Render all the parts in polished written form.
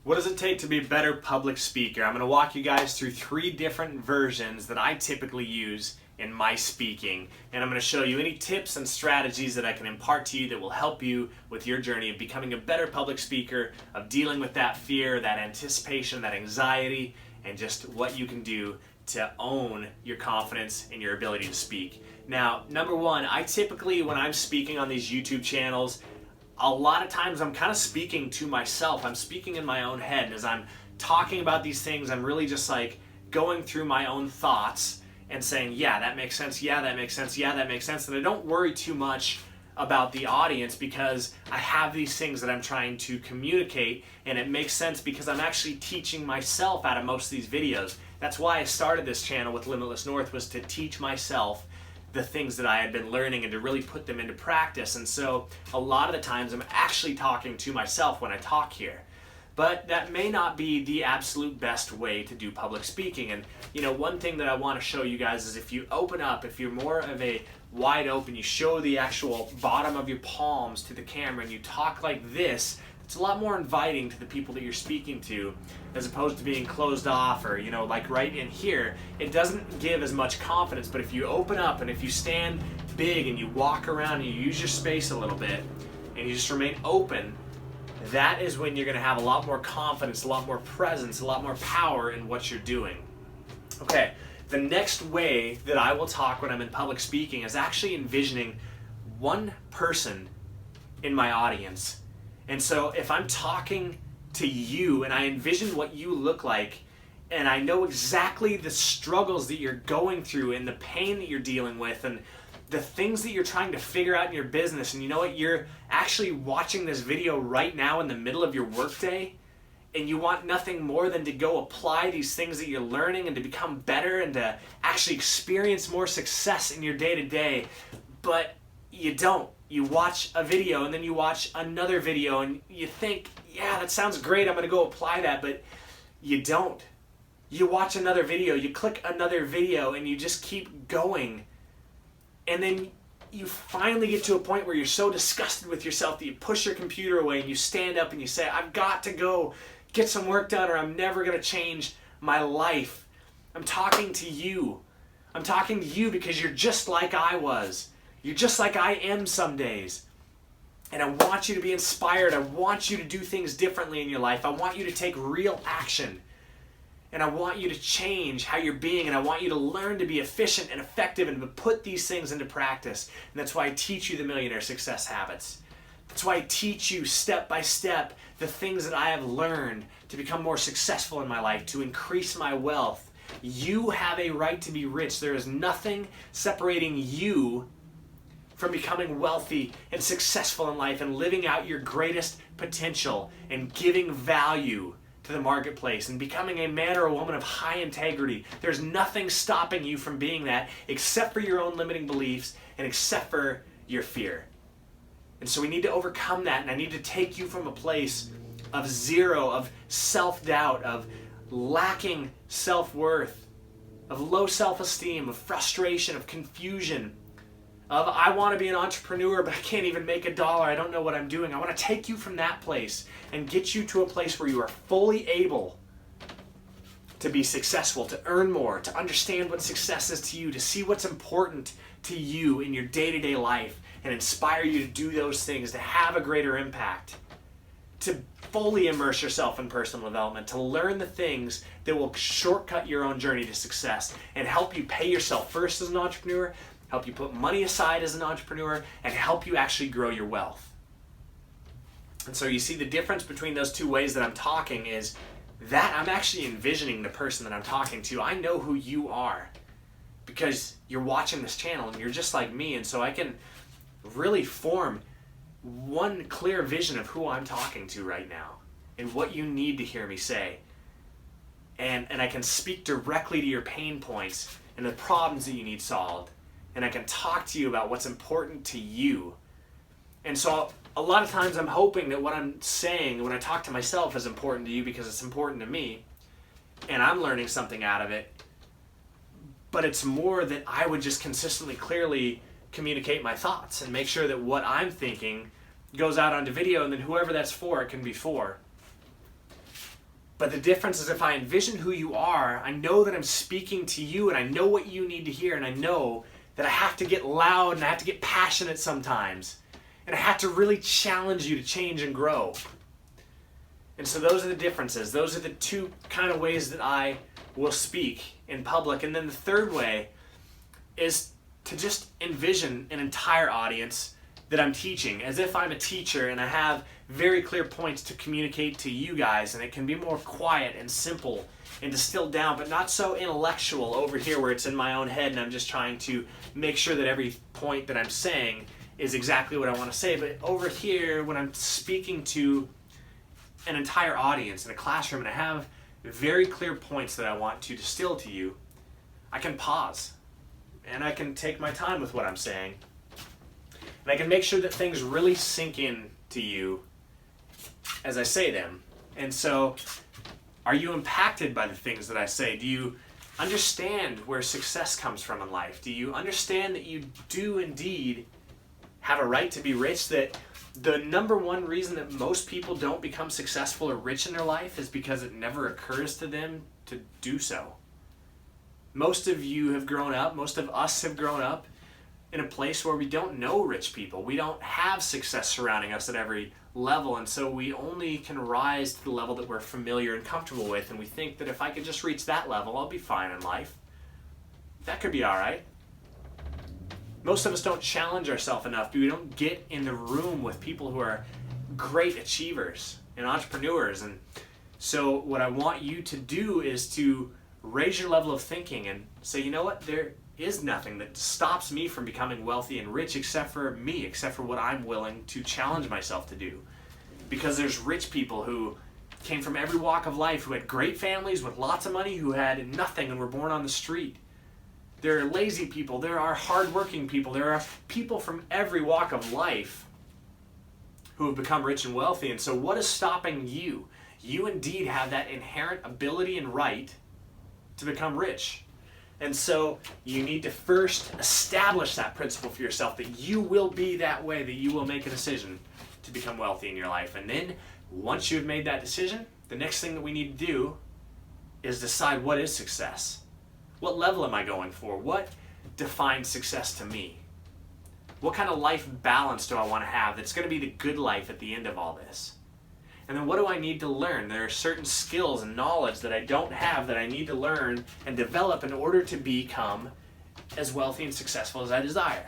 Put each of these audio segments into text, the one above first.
What does it take to be a better public speaker? I'm going to walk you guys through 3 different versions that I typically use in my speaking, and I'm going to show you any tips and strategies that I can impart to you that will help you with your journey of becoming a better public speaker, of dealing with that fear, that anticipation, that anxiety, and just what you can do to own your confidence and your ability to speak. Now, number one, I typically, when I'm speaking on these YouTube channels, a lot of times I'm kind of speaking to myself. I'm speaking in my own head. And as I'm talking about these things, I'm really just like going through my own thoughts and saying, yeah, that makes sense. Yeah, that makes sense. Yeah, that makes sense. And I don't worry too much about the audience because I have these things that I'm trying to communicate, and it makes sense because I'm actually teaching myself out of most of these videos. That's why I started this channel with Limitless North, was to teach myself the things that I had been learning and to really put them into practice. And so a lot of the times I'm actually talking to myself when I talk here. But that may not be the absolute best way to do public speaking. And one thing that I want to show you guys is if you open up, if you're more of a wide open, you show the actual bottom of your palms to the camera and you talk like this, it's a lot more inviting to the people that you're speaking to, as opposed to being closed off or, like right in here. It doesn't give as much confidence, but if you open up and if you stand big and you walk around and you use your space a little bit and you just remain open, that is when you're going to have a lot more confidence, a lot more presence, a lot more power in what you're doing. Okay, the next way that I will talk when I'm in public speaking is actually envisioning one person in my audience. And so if I'm talking to you and I envision what you look like and I know exactly the struggles that you're going through and the pain that you're dealing with and the things that you're trying to figure out in your business, and you know what, you're actually watching this video right now in the middle of your workday and you want nothing more than to go apply these things that you're learning and to become better and to actually experience more success in your day-to-day, but you don't. You watch a video and then you watch another video and you think, yeah, that sounds great, I'm going to go apply that, but you don't. You watch another video, you click another video, and you just keep going. And then you finally get to a point where you're so disgusted with yourself that you push your computer away and you stand up and you say, I've got to go get some work done or I'm never going to change my life. I'm talking to you. I'm talking to you because you're just like I was. You're just like I am some days. And I want you to be inspired. I want you to do things differently in your life. I want you to take real action. And I want you to change how you're being. And I want you to learn to be efficient and effective and to put these things into practice. And that's why I teach you the Millionaire Success Habits. That's why I teach you step by step the things that I have learned to become more successful in my life, to increase my wealth. You have a right to be rich. There is nothing separating you from becoming wealthy and successful in life and living out your greatest potential and giving value to the marketplace and becoming a man or a woman of high integrity. There's nothing stopping you from being that except for your own limiting beliefs and except for your fear. And so we need to overcome that, and I need to take you from a place of zero, of self-doubt, of lacking self-worth, of low self-esteem, of frustration, of confusion, of I want to be an entrepreneur, but I can't even make $1. I don't know what I'm doing. I want to take you from that place and get you to a place where you are fully able to be successful, to earn more, to understand what success is to you, to see what's important to you in your day-to-day life and inspire you to do those things, to have a greater impact, to fully immerse yourself in personal development, to learn the things that will shortcut your own journey to success and help you pay yourself first as an entrepreneur, help you put money aside as an entrepreneur, and help you actually grow your wealth. And so you see the difference between those two ways that I'm talking is that I'm actually envisioning the person that I'm talking to. I know who you are because you're watching this channel and you're just like me, and so I can really form one clear vision of who I'm talking to right now and what you need to hear me say. And I can speak directly to your pain points and the problems that you need solved. And I can talk to you about what's important to you. And so a lot of times I'm hoping that what I'm saying when I talk to myself is important to you because it's important to me and I'm learning something out of it. But it's more that I would just consistently, clearly communicate my thoughts and make sure that what I'm thinking goes out onto video, and then whoever that's for, it can be for. But the difference is if I envision who you are, I know that I'm speaking to you and I know what you need to hear, and I know that I have to get loud and I have to get passionate sometimes. And I have to really challenge you to change and grow. And so those are the differences. Those are the two kind of ways that I will speak in public. And then the third way is to just envision an entire audience that I'm teaching, as if I'm a teacher and I have very clear points to communicate to you guys, and it can be more quiet and simple and distilled down, but not so intellectual over here where it's in my own head and I'm just trying to make sure that every point that I'm saying is exactly what I want to say. But over here, when I'm speaking to an entire audience in a classroom and I have very clear points that I want to distill to you, I can pause and I can take my time with what I'm saying. And I can make sure that things really sink in to you as I say them. And so, are you impacted by the things that I say? Do you understand where success comes from in life? Do you understand that you do indeed have a right to be rich? That the number one reason that most people don't become successful or rich in their life is because it never occurs to them to do so. Most of you have grown up, most of us have grown up in a place where we don't know rich people. We don't have success surrounding us at every level, and so we only can rise to the level that we're familiar and comfortable with, and we think that if I could just reach that level, I'll be fine in life. That could be all right. Most of us don't challenge ourselves enough. We don't get in the room with people who are great achievers and entrepreneurs. And so what I want you to do is to raise your level of thinking and say, you know what, there is nothing that stops me from becoming wealthy and rich except for me, except for what I'm willing to challenge myself to do. Because there's rich people who came from every walk of life, who had great families with lots of money, who had nothing and were born on the street. There are lazy people, there are hardworking people, there are people from every walk of life who have become rich and wealthy. And so what is stopping you? You indeed have that inherent ability and right to become rich. And so you need to first establish that principle for yourself, that you will be that way, that you will make a decision to become wealthy in your life. And then once you've made that decision, the next thing that we need to do is decide what is success. What level am I going for? What defines success to me? What kind of life balance do I want to have that's going to be the good life at the end of all this? And then what do I need to learn? There are certain skills and knowledge that I don't have that I need to learn and develop in order to become as wealthy and successful as I desire.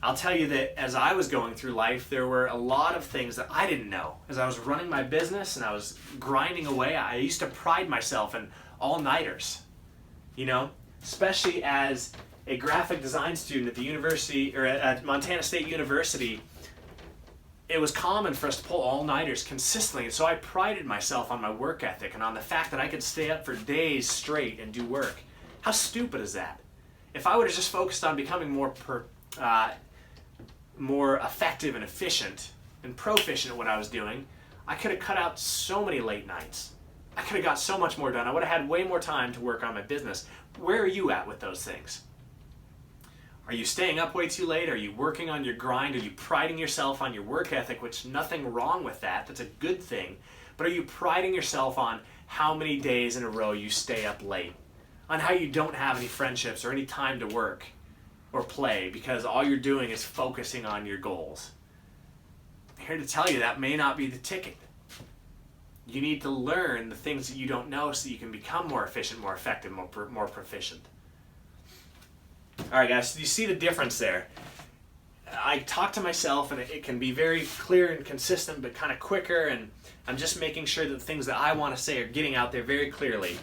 I'll tell you that as I was going through life, there were a lot of things that I didn't know. As I was running my business and I was grinding away, I used to pride myself in all-nighters. You know, especially as a graphic design student at the university, or at Montana State University, it was common for us to pull all-nighters consistently, and so I prided myself on my work ethic and on the fact that I could stay up for days straight and do work. How stupid is that? If I would have just focused on becoming more effective and efficient and proficient at what I was doing, I could have cut out so many late nights. I could have got so much more done. I would have had way more time to work on my business. Where are you at with those things? Are you staying up way too late? Are you working on your grind? Are you priding yourself on your work ethic, which nothing wrong with that. That's a good thing. But are you priding yourself on how many days in a row you stay up late? On how you don't have any friendships or any time to work or play because all you're doing is focusing on your goals? I'm here to tell you that may not be the ticket. You need to learn the things that you don't know so that you can become more efficient, more effective, more proficient. All right, guys, so you see the difference there. I talk to myself, and it can be very clear and consistent, but kind of quicker, and I'm just making sure that the things that I want to say are getting out there very clearly,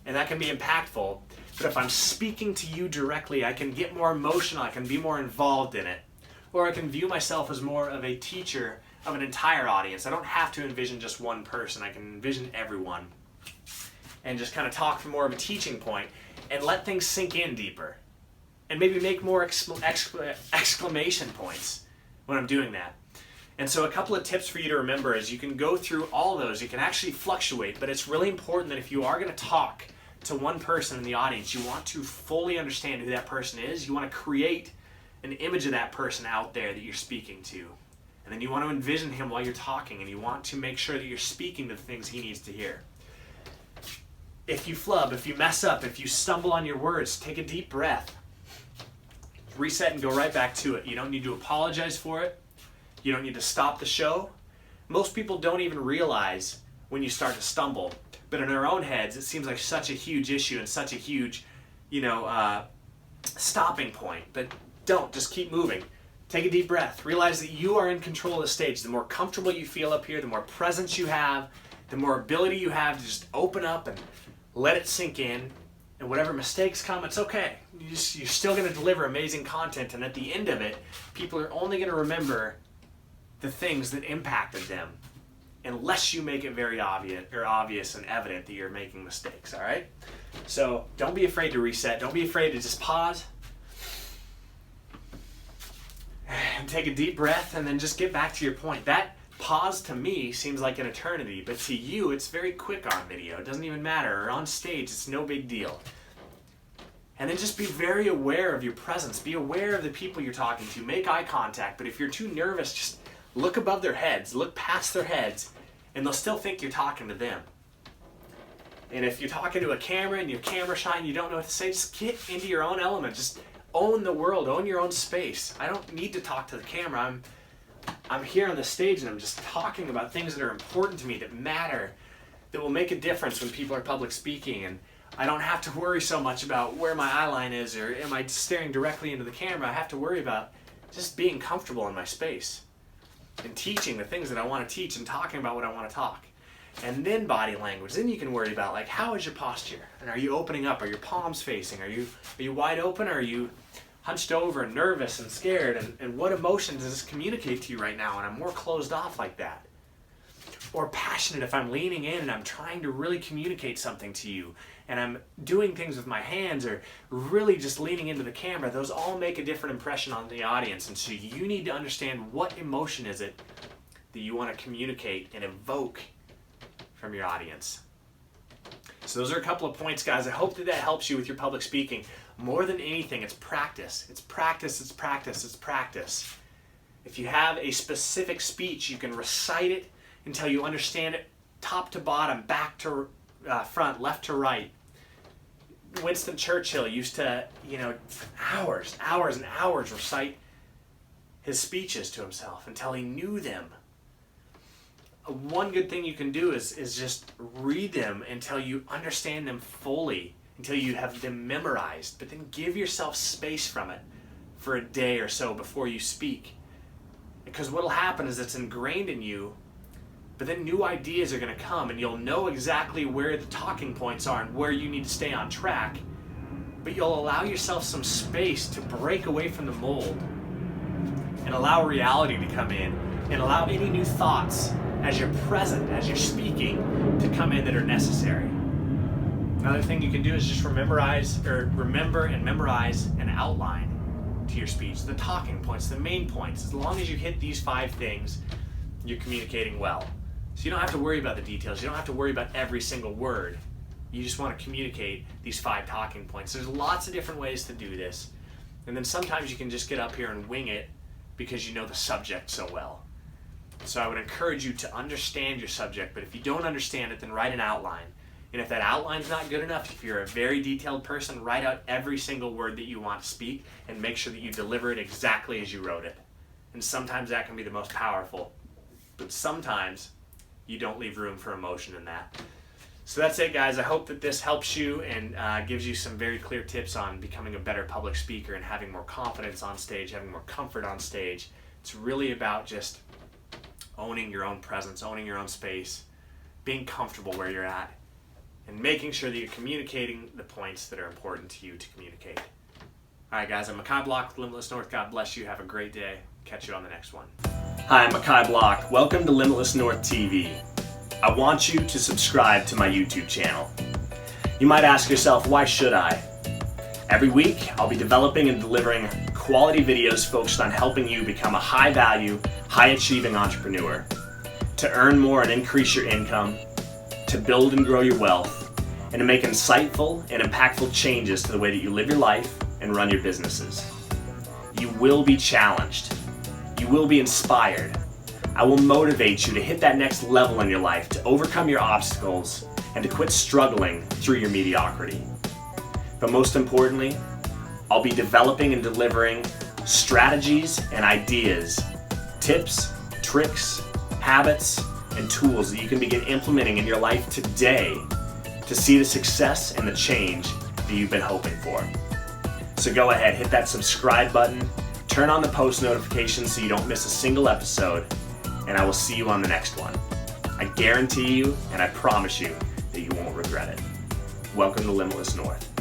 and that can be impactful. But if I'm speaking to you directly, I can get more emotional, I can be more involved in it, or I can view myself as more of a teacher of an entire audience. I don't have to envision just one person. I can envision everyone and just kind of talk from more of a teaching point and let things sink in deeper. And maybe make more exclamation points when I'm doing that. And so a couple of tips for you to remember is you can go through all those. You can actually fluctuate, but it's really important that if you are going to talk to one person in the audience, you want to fully understand who that person is. You want to create an image of that person out there that you're speaking to. And then you want to envision him while you're talking, and you want to make sure that you're speaking the things he needs to hear. If you flub, if you mess up, if you stumble on your words, take a deep breath. Reset and go right back to it. You don't need to apologize for it. You don't need to stop the show. Most people don't even realize when you start to stumble. But in our own heads, it seems like such a huge issue and such a huge, stopping point. But don't. Just keep moving. Take a deep breath. Realize that you are in control of the stage. The more comfortable you feel up here, the more presence you have, the more ability you have to just open up and let it sink in. And whatever mistakes come, it's okay. You're still going to deliver amazing content. And at the end of it, people are only going to remember the things that impacted them, unless you make it very obvious and evident that you're making mistakes, all right? So don't be afraid to reset. Don't be afraid to just pause and take a deep breath and then just get back to your point. That pause to me seems like an eternity, but to you it's very quick on video. It doesn't even matter. Or on stage, it's no big deal. And then just be very aware of your presence. Be aware of the people you're talking to. Make eye contact, but if you're too nervous, just look above their heads, look past their heads, and they'll still think you're talking to them. And if you're talking to a camera and your camera shy and you don't know what to say, just get into your own element. Just own the world, own your own space. I don't need to talk to the camera. I'm here on the stage and I'm just talking about things that are important to me, that matter, that will make a difference when people are public speaking. And I don't have to worry so much about where my eye line is or am I staring directly into the camera. I have to worry about just being comfortable in my space and teaching the things that I want to teach and talking about what I want to talk. And then body language. Then you can worry about, like, how is your posture? And are you opening up? Are your palms facing? Are you wide open, or are you hunched over and nervous and scared? And what emotion does this communicate to you right now? And I'm more closed off like that. Or passionate if I'm leaning in and I'm trying to really communicate something to you. And I'm doing things with my hands or really just leaning into the camera. Those all make a different impression on the audience. And so you need to understand, what emotion is it that you want to communicate and evoke from your audience. So those are a couple of points, guys. I hope that helps you with your public speaking. More than anything, it's practice. It's practice, it's practice, it's practice. If you have a specific speech, you can recite it until you understand it top to bottom, back to front, left to right. Winston Churchill used to, hours and hours recite his speeches to himself until he knew them. One good thing you can do is just read them until you understand them fully, until you have them memorized, but then give yourself space from it for a day or so before you speak. Because what will happen is it's ingrained in you, but then new ideas are going to come and you'll know exactly where the talking points are and where you need to stay on track, but you'll allow yourself some space to break away from the mold and allow reality to come in and allow any new thoughts as you're present, as you're speaking, to come in that are necessary. Another thing you can do is just remember and memorize an outline to your speech, the talking points, the main points. As long as you hit these 5 things, you're communicating well. So you don't have to worry about the details. You don't have to worry about every single word. You just want to communicate these 5 talking points. There's lots of different ways to do this. And then sometimes you can just get up here and wing it because you know the subject so well. So I would encourage you to understand your subject, but if you don't understand it, then write an outline. And if that outline's not good enough, if you're a very detailed person, write out every single word that you want to speak and make sure that you deliver it exactly as you wrote it. And sometimes that can be the most powerful, but sometimes you don't leave room for emotion in that. So that's it, guys. I hope that this helps you and gives you some very clear tips on becoming a better public speaker and having more confidence on stage, having more comfort on stage. It's really about just owning your own presence, owning your own space, being comfortable where you're at, and making sure that you're communicating the points that are important to you to communicate. All right, guys, I'm Makai Block with Limitless North. God bless you. Have a great day. Catch you on the next one. Hi, I'm Makai Block. Welcome to Limitless North TV. I want you to subscribe to my YouTube channel. You might ask yourself, why should I? Every week, I'll be developing and delivering quality videos focused on helping you become a high-value, high-achieving entrepreneur, to earn more and increase your income, to build and grow your wealth, and to make insightful and impactful changes to the way that you live your life and run your businesses. You will be challenged. You will be inspired. I will motivate you to hit that next level in your life, to overcome your obstacles, and to quit struggling through your mediocrity. But most importantly, I'll be developing and delivering strategies and ideas, tips, tricks, habits, and tools that you can begin implementing in your life today to see the success and the change that you've been hoping for. So go ahead, hit that subscribe button, turn on the post notifications so you don't miss a single episode, and I will see you on the next one. I guarantee you, and I promise you, that you won't regret it. Welcome to Limitless North.